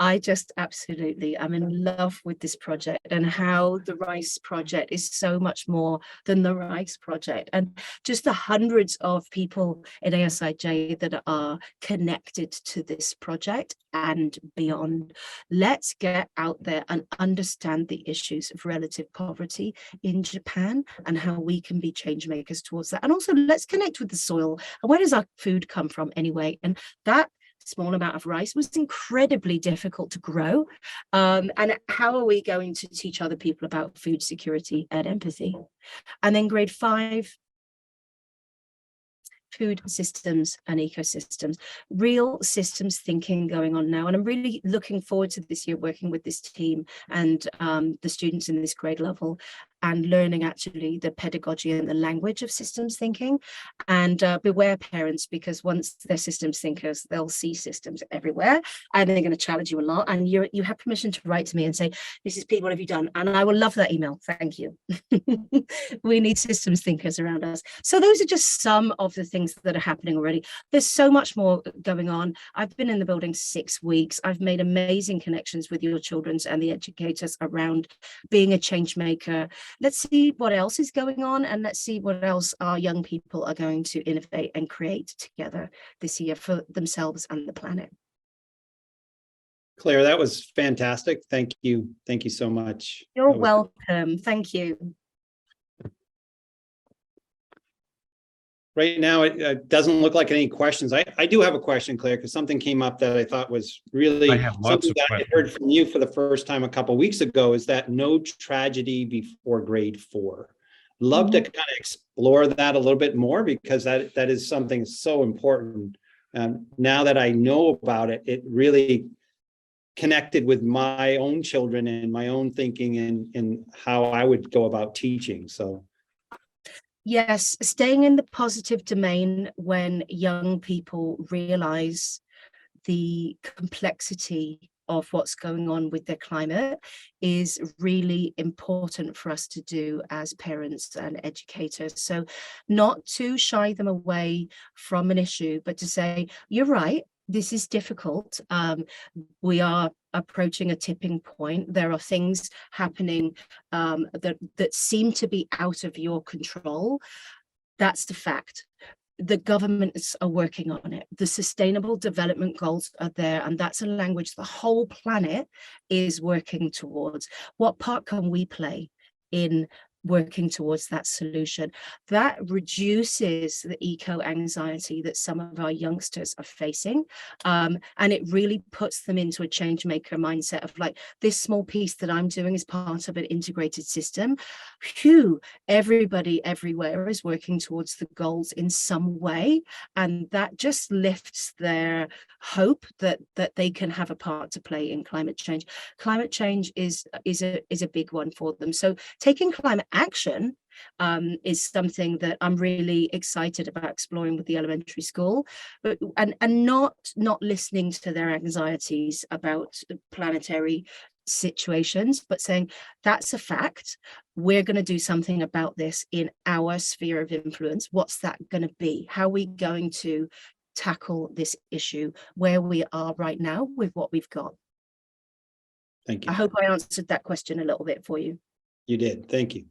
I just absolutely, I'm in love with this project and how the Rice Project is so much more than the Rice Project, and just the hundreds of people in ASIJ that are connected to this project and beyond. Let's get out there and understand the issues of relative poverty in Japan and how we can be change makers towards that. And also let's connect with the soil and where does our food come from anyway? And that small amount of rice was incredibly difficult to grow. And how are we going to teach other people about food security and empathy? And then grade 5, food systems and ecosystems, real systems thinking going on now. And I'm really looking forward to this year working with this team and the students in this grade level and learning actually the pedagogy and the language of systems thinking. And beware parents, because once they're systems thinkers, they'll see systems everywhere and they're going to challenge you a lot. And you have permission to write to me and say, Mrs. P, what have you done? And I will love that email. Thank you. We need systems thinkers around us. So those are just some of the things that are happening already. There's so much more going on. I've been in the building 6 weeks. I've made amazing connections with your children's and the educators around being a change maker. Let's see what else is going on, and let's see what else our young people are going to innovate and create together this year for themselves and the planet. Claire, that was fantastic. Thank you. Thank you so much. You're welcome. Thank you. Right now, it doesn't look like any questions. I do have a question, Claire, because something came up that I thought was really I have lots something of that I questions. heard from you for the first time a couple of weeks ago, is that no tragedy before grade 4. Love to kind of explore that a little bit more, because that is something so important. Now that I know about it, it really connected with my own children and my own thinking and how I would go about teaching. So Yes, staying in the positive domain when young people realize the complexity of what's going on with their climate is really important for us to do as parents and educators. So not to shy them away from an issue, but to say, you're right, this is difficult. We are approaching a tipping point. There are things happening that seem to be out of your control. That's the fact. The governments are working on it. The Sustainable Development Goals are there, and that's a language the whole planet is working towards. What part can we play in working towards that solution? That reduces the eco-anxiety that some of our youngsters are facing, and it really puts them into a change maker mindset of like, this small piece that I'm doing is part of an integrated system. Phew, everybody everywhere is working towards the goals in some way, and that just lifts their hope that they can have a part to play in climate change. Climate change is a big one for them. So taking climate action is something that I'm really excited about exploring with the elementary school, but and not listening to their anxieties about planetary situations, but saying that's a fact. We're going to do something about this in our sphere of influence. What's that going to be? How are we going to tackle this issue where we are right now with what we've got? thank you. I hope I answered that question a little bit for you. You did. Thank you.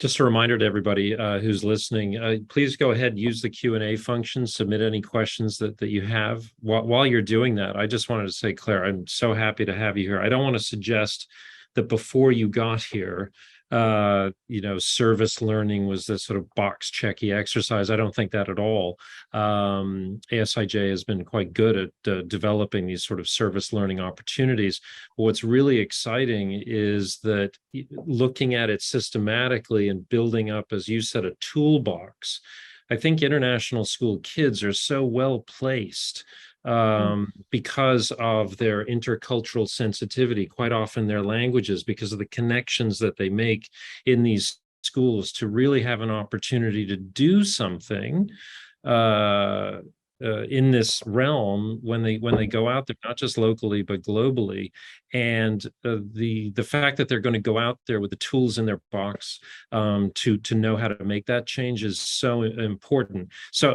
Just a reminder to everybody who's listening, please go ahead and use the Q&A function, submit any questions that you have. While you're doing that, I just wanted to say, Claire, I'm so happy to have you here. I don't want to suggest that before you got here, service learning was this sort of box checky exercise. I don't think that at all. ASIJ has been quite good at developing these sort of service learning opportunities. What's really exciting is that looking at it systematically and building up, as you said, a toolbox. I think international school kids are so well placed because of their intercultural sensitivity, quite often their languages, because of the connections that they make in these schools, to really have an opportunity to do something in this realm when they go out there, not just locally but globally. And the fact that they're going to go out there with the tools in their box to know how to make that change is so important. So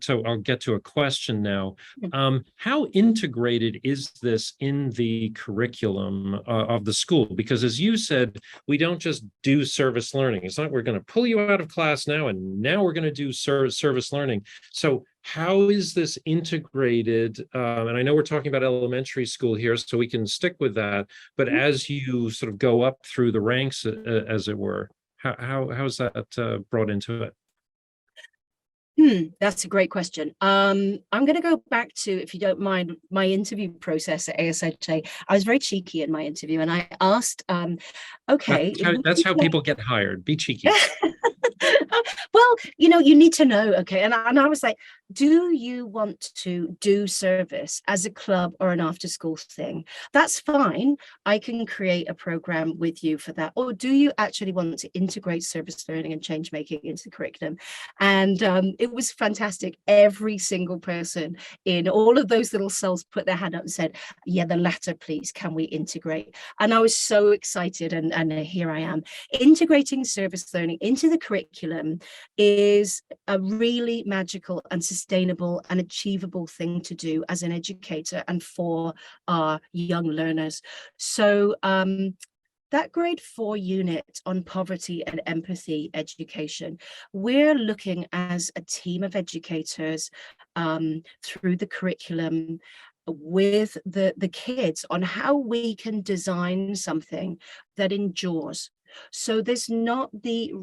I'll get to a question now. How integrated is this in the curriculum of the school? Because as you said, we don't just do service learning. It's not we're going to pull you out of class now and now we're going to do service learning. So how is this integrated? And I know we're talking about elementary school here, so we can stick with that. But as you sort of go up through the ranks, as it were, how's that brought into it? That's a great question. I'm going to go back to, if you don't mind, my interview process at ASIJ. I was very cheeky in my interview, and I asked, okay. That's how people get hired. Be cheeky. Well, you need to know, okay. And I was like, do you want to do service as a club or an after school thing? That's fine. I can create a program with you for that. Or do you actually want to integrate service learning and change making into the curriculum? And it was fantastic. Every single person in all of those little cells put their hand up and said, yeah, the latter, please. Can we integrate? And I was so excited. And here I am. Integrating service learning into the curriculum is a really magical and sustainable and achievable thing to do as an educator and for our young learners. So that grade 4 unit on poverty and empathy education, we're looking as a team of educators through the curriculum with the kids on how we can design something that endures. So there's not the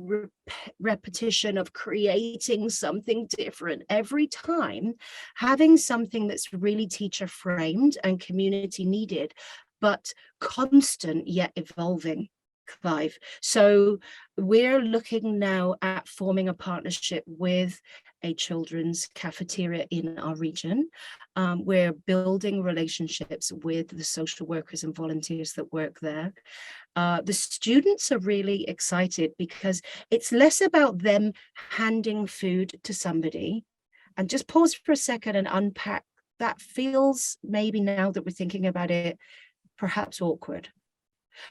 repetition of creating something different every time, having something that's really teacher framed and community needed, but constant yet evolving, Clive. So we're looking now at forming a partnership with a children's cafeteria in our region. We're building relationships with the social workers and volunteers that work there. The students are really excited because it's less about them handing food to somebody. And just pause for a second and unpack. That feels, maybe now that we're thinking about it, perhaps awkward.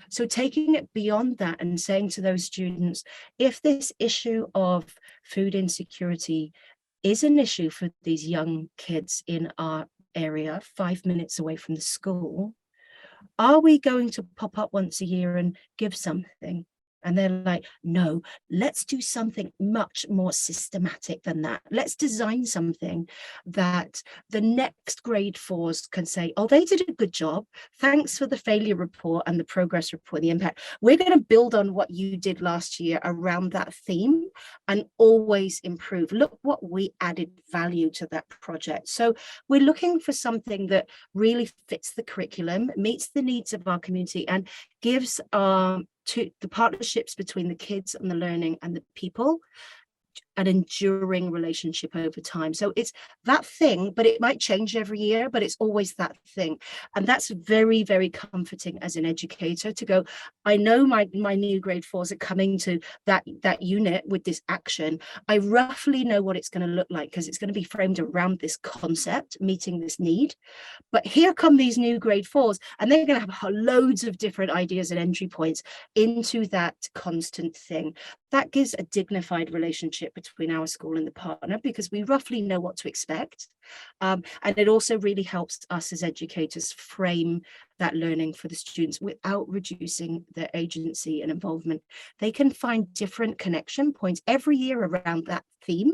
So taking it beyond that and saying to those students, if this issue of food insecurity is an issue for these young kids in our area, 5 minutes away from the school, are we going to pop up once a year and give something? And they're like, no, let's do something much more systematic than that. Let's design something that the next grade 4s can say, oh, they did a good job. Thanks for the failure report and the progress report, the impact. We're going to build on what you did last year around that theme and always improve. Look what we added value to that project. So we're looking for something that really fits the curriculum, meets the needs of our community, and gives to the partnerships between the kids and the learning and the people an enduring relationship over time. So it's that thing, but it might change every year, but it's always that thing. And that's very, very comforting as an educator to go, I know my new grade 4s are coming to that unit with this action. I roughly know what it's going to look like because it's going to be framed around this concept, meeting this need. But here come these new grade 4s, and they're going to have loads of different ideas and entry points into that constant thing. That gives a dignified relationship between our school and the partner because we roughly know what to expect. And it also really helps us as educators frame that learning for the students without reducing their agency and involvement. They can find different connection points every year around that theme.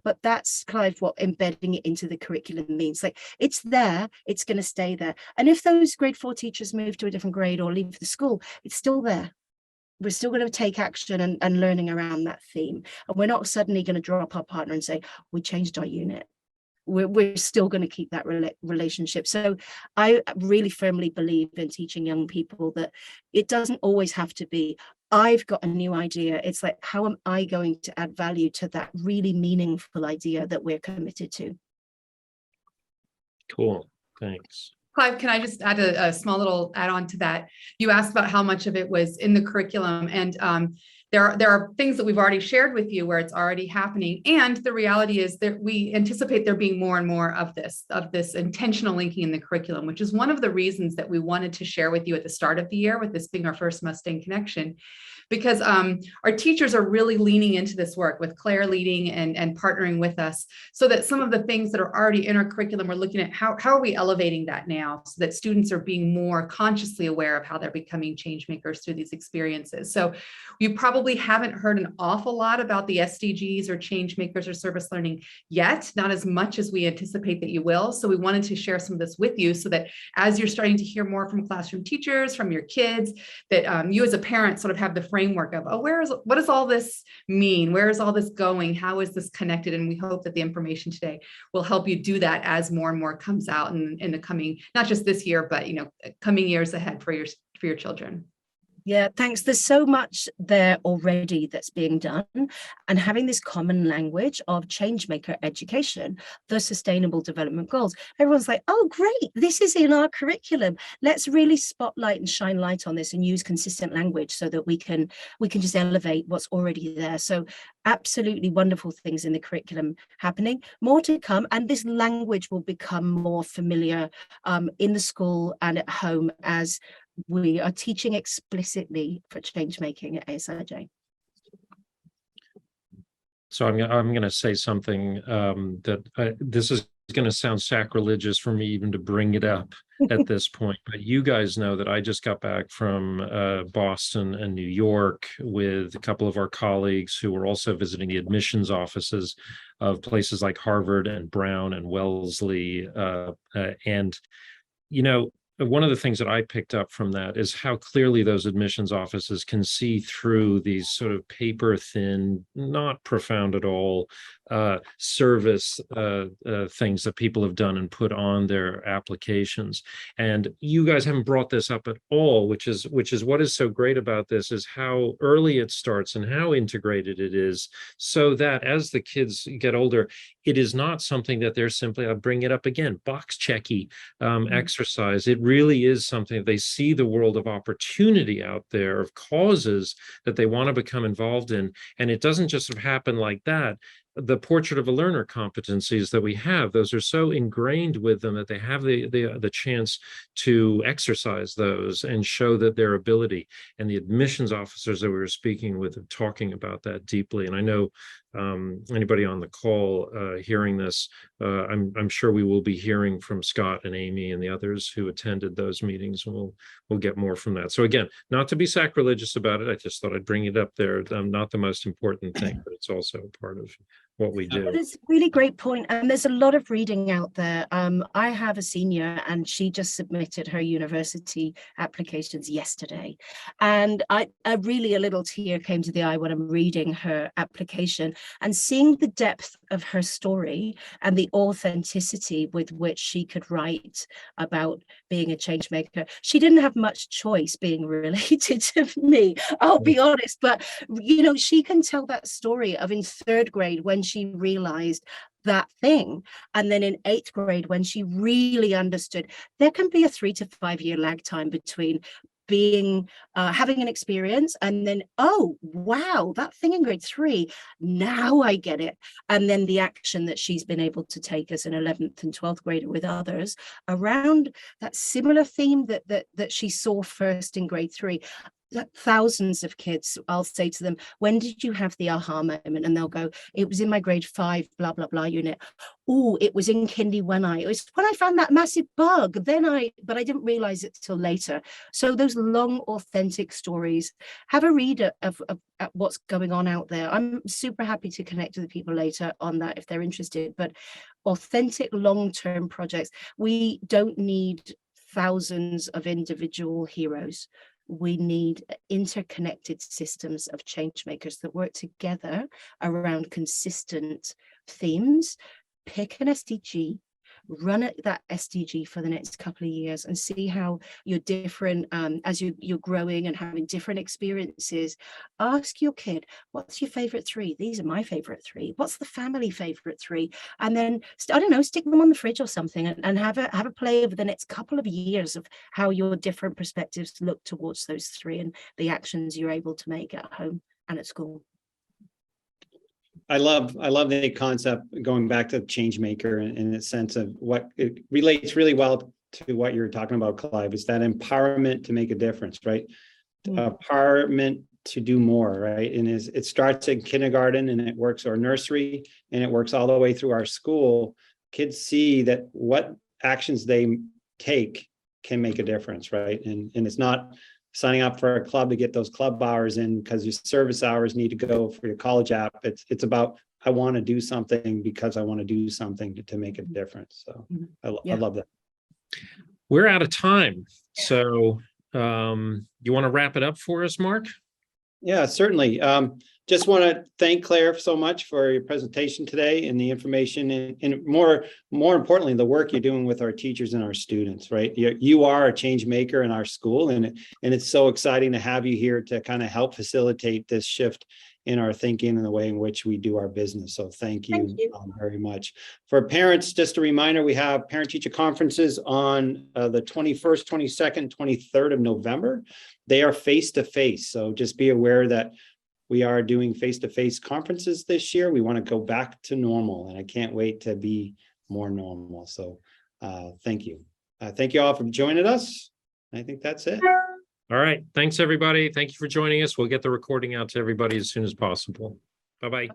But that's kind of what embedding it into the curriculum means. Like, it's there, it's going to stay there. And if those grade 4 teachers move to a different grade or leave the school, it's still there. We're still going to take action and learning around that theme. And we're not suddenly going to drop our partner and say, we changed our unit. We're still going to keep that relationship. So I really firmly believe in teaching young people that it doesn't always have to be, I've got a new idea. It's like, how am I going to add value to that really meaningful idea that we're committed to? Cool. Thanks. Clive, can I just add a small little add-on to that? You asked about how much of it was in the curriculum, and there are things that we've already shared with you where it's already happening. And the reality is that we anticipate there being more and more of this intentional linking in the curriculum, which is one of the reasons that we wanted to share with you at the start of the year, with this being our first Mustang Connection, because our teachers are really leaning into this work with Claire leading and partnering with us, so that some of the things that are already in our curriculum, we're looking at how are we elevating that now so that students are being more consciously aware of how they're becoming change makers through these experiences. So you probably probably haven't heard an awful lot about the SDGs or change makers or service learning yet, not as much as we anticipate that you will. So we wanted to share some of this with you so that as you're starting to hear more from classroom teachers, from your kids, that you as a parent sort of have the framework of, oh, what does all this mean? Where is all this going? How is this connected? And we hope that the information today will help you do that as more and more comes out in the coming, not just this year, but coming years ahead for your children. Yeah, thanks. There's so much there already that's being done, and having this common language of changemaker education, the Sustainable Development Goals. Everyone's like, oh, great, this is in our curriculum. Let's really spotlight and shine light on this and use consistent language so that we can just elevate what's already there. So absolutely wonderful things in the curriculum happening, more to come, and this language will become more familiar in the school and at home as we are teaching explicitly for change making at ASIJ. So I'm going to say something this is going to sound sacrilegious for me even to bring it up at this point, but you guys know that I just got back from Boston and New York with a couple of our colleagues who were also visiting the admissions offices of places like Harvard and Brown and Wellesley, and one of the things that I picked up from that is how clearly those admissions offices can see through these sort of paper thin, not profound at all, service things that people have done and put on their applications. And you guys haven't brought this up at all, which is what is so great about this, is how early it starts and how integrated it is, so that as the kids get older, it is not something that they're simply, I'll bring it up again, box checky exercise. It really is something that they see the world of opportunity out there, of causes that they want to become involved in. And it doesn't just happen like that. The portrait of a learner competencies that we have, those are so ingrained with them that they have the chance to exercise those and show that their ability. And the admissions officers that we were speaking with are talking about that deeply. And I know anybody on the call hearing this, I'm sure we will be hearing from Scott and Amy and the others who attended those meetings, and we'll get more from that. So again, not to be sacrilegious about it, I just thought I'd bring it up there. Not the most important thing, but it's also part of what we do. It's a really great point, and there's a lot of reading out there. I have a senior, and she just submitted her university applications yesterday, and a little tear came to the eye when I'm reading her application and seeing the depth of her story and the authenticity with which she could write about being a change maker. She didn't have much choice being related to me, I'll be honest, but she can tell that story of in 3rd grade when she realized that thing, and then in 8th grade when she really understood there can be a 3 to 5 year lag time between being having an experience and then, oh wow, that thing in grade 3, now I get it. And then the action that she's been able to take as an 11th and 12th grader with others around that similar theme that she saw first in grade 3. Thousands of kids, I'll say to them, when did you have the aha moment? And they'll go, it was in my grade 5 blah blah blah unit. Oh, it was in kindy when I found that massive bug, but I didn't realize it till later. So those long authentic stories, have a read of what's going on out there. I'm super happy to connect with people later on that if they're interested, but authentic long-term projects. We don't need thousands of individual heroes. We need interconnected systems of change makers that work together around consistent themes. Pick an SDG, run at that SDG for the next couple of years and see how you're different as you're growing and having different experiences. Ask your kid, what's your favorite 3? These are my favorite 3. What's the family favorite 3? And then, I don't know, stick them on the fridge or something and have a play over the next couple of years of how your different perspectives look towards those 3 and the actions you're able to make at home and at school. I love the concept, going back to change maker in the sense of what it relates really well to what you're talking about, Clive, is that empowerment to make a difference, right? Empowerment to do more, right? And it starts in kindergarten and it works, or nursery, and it works all the way through our school. Kids see that what actions they take can make a difference, right? And it's not signing up for a club to get those club hours in because your service hours need to go for your college app. It's about, I want to do something because I want to do something to make a difference. So I love that. We're out of time. So you want to wrap it up for us, Mark? Yeah, certainly. Just want to thank Claire so much for your presentation today and the information, and more importantly, the work you're doing with our teachers and our students, right? You are a change maker in our school, and it's so exciting to have you here to kind of help facilitate this shift in our thinking and the way in which we do our business. So thank you, very much. For parents, just a reminder, we have parent-teacher conferences on the 21st, 22nd, 23rd of November. They are face-to-face, so just be aware that we are doing face-to-face conferences this year. We want to go back to normal, and I can't wait to be more normal. So thank you. Thank you all for joining us. I think that's it. All right. Thanks, everybody. Thank you for joining us. We'll get the recording out to everybody as soon as possible. Bye-bye.